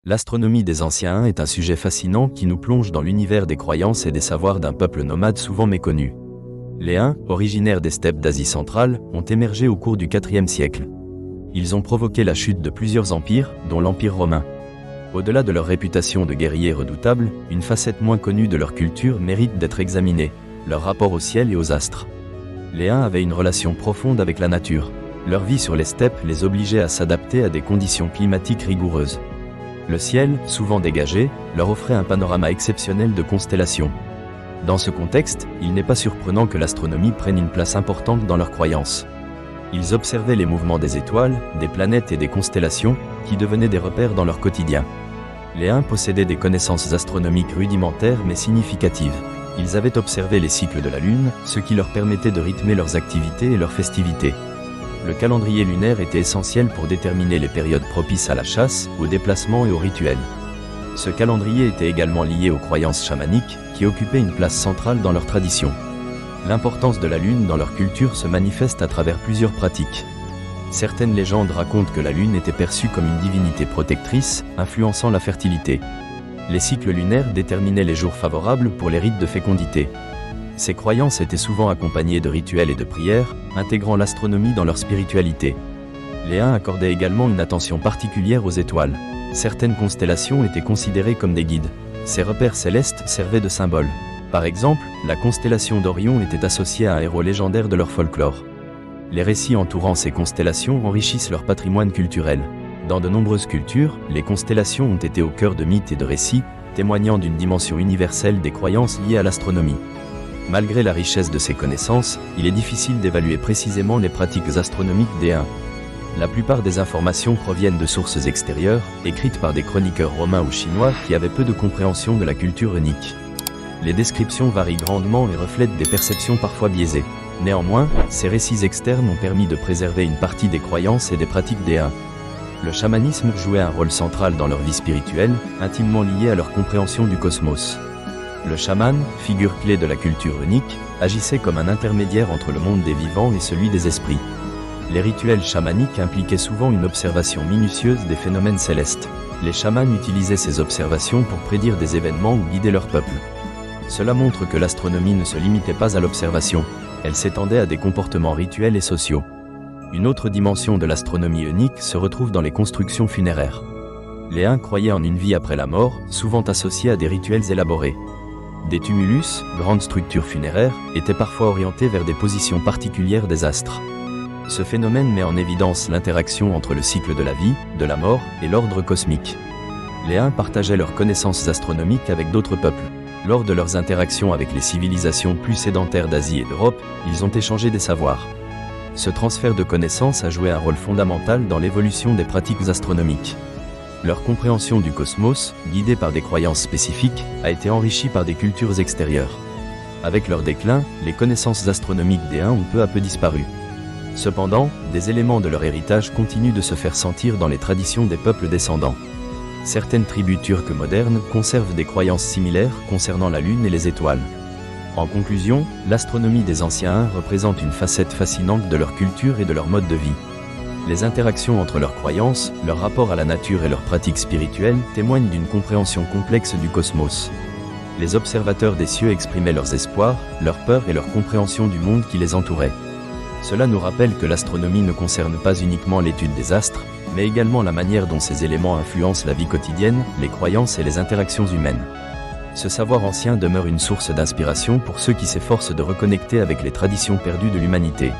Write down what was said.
L'astronomie des anciens est un sujet fascinant qui nous plonge dans l'univers des croyances et des savoirs d'un peuple nomade souvent méconnu. Les Huns, originaires des steppes d'Asie centrale, ont émergé au cours du IVe siècle. Ils ont provoqué la chute de plusieurs empires, dont l'Empire romain. Au-delà de leur réputation de guerriers redoutables, une facette moins connue de leur culture mérite d'être examinée, leur rapport au ciel et aux astres. Les Huns avaient une relation profonde avec la nature. Leur vie sur les steppes les obligeait à s'adapter à des conditions climatiques rigoureuses. Le ciel, souvent dégagé, leur offrait un panorama exceptionnel de constellations. Dans ce contexte, il n'est pas surprenant que l'astronomie prenne une place importante dans leurs croyances. Ils observaient les mouvements des étoiles, des planètes et des constellations, qui devenaient des repères dans leur quotidien. Les Huns possédaient des connaissances astronomiques rudimentaires mais significatives. Ils avaient observé les cycles de la Lune, ce qui leur permettait de rythmer leurs activités et leurs festivités. Le calendrier lunaire était essentiel pour déterminer les périodes propices à la chasse, aux déplacements et aux rituels. Ce calendrier était également lié aux croyances chamaniques, qui occupaient une place centrale dans leur tradition. L'importance de la Lune dans leur culture se manifeste à travers plusieurs pratiques. Certaines légendes racontent que la Lune était perçue comme une divinité protectrice, influençant la fertilité. Les cycles lunaires déterminaient les jours favorables pour les rites de fécondité. Ces croyances étaient souvent accompagnées de rituels et de prières, intégrant l'astronomie dans leur spiritualité. Les Huns accordaient également une attention particulière aux étoiles. Certaines constellations étaient considérées comme des guides. Ces repères célestes servaient de symboles. Par exemple, la constellation d'Orion était associée à un héros légendaire de leur folklore. Les récits entourant ces constellations enrichissent leur patrimoine culturel. Dans de nombreuses cultures, les constellations ont été au cœur de mythes et de récits, témoignant d'une dimension universelle des croyances liées à l'astronomie. Malgré la richesse de ces connaissances, il est difficile d'évaluer précisément les pratiques astronomiques des Huns. La plupart des informations proviennent de sources extérieures, écrites par des chroniqueurs romains ou chinois qui avaient peu de compréhension de la culture runique. Les descriptions varient grandement et reflètent des perceptions parfois biaisées. Néanmoins, ces récits externes ont permis de préserver une partie des croyances et des pratiques des Huns. Le chamanisme jouait un rôle central dans leur vie spirituelle, intimement lié à leur compréhension du cosmos. Le chaman, figure clé de la culture runique, agissait comme un intermédiaire entre le monde des vivants et celui des esprits. Les rituels chamaniques impliquaient souvent une observation minutieuse des phénomènes célestes. Les chamans utilisaient ces observations pour prédire des événements ou guider leur peuple. Cela montre que l'astronomie ne se limitait pas à l'observation, elle s'étendait à des comportements rituels et sociaux. Une autre dimension de l'astronomie runique se retrouve dans les constructions funéraires. Les Huns croyaient en une vie après la mort, souvent associée à des rituels élaborés. Des tumulus, grandes structures funéraires, étaient parfois orientés vers des positions particulières des astres. Ce phénomène met en évidence l'interaction entre le cycle de la vie, de la mort et l'ordre cosmique. Les Huns partageaient leurs connaissances astronomiques avec d'autres peuples. Lors de leurs interactions avec les civilisations plus sédentaires d'Asie et d'Europe, ils ont échangé des savoirs. Ce transfert de connaissances a joué un rôle fondamental dans l'évolution des pratiques astronomiques. Leur compréhension du cosmos, guidée par des croyances spécifiques, a été enrichie par des cultures extérieures. Avec leur déclin, les connaissances astronomiques des Huns ont peu à peu disparu. Cependant, des éléments de leur héritage continuent de se faire sentir dans les traditions des peuples descendants. Certaines tribus turques modernes conservent des croyances similaires concernant la Lune et les étoiles. En conclusion, l'astronomie des anciens Huns représente une facette fascinante de leur culture et de leur mode de vie. Les interactions entre leurs croyances, leur rapport à la nature et leurs pratiques spirituelles témoignent d'une compréhension complexe du cosmos. Les observateurs des cieux exprimaient leurs espoirs, leurs peurs et leur compréhension du monde qui les entourait. Cela nous rappelle que l'astronomie ne concerne pas uniquement l'étude des astres, mais également la manière dont ces éléments influencent la vie quotidienne, les croyances et les interactions humaines. Ce savoir ancien demeure une source d'inspiration pour ceux qui s'efforcent de reconnecter avec les traditions perdues de l'humanité.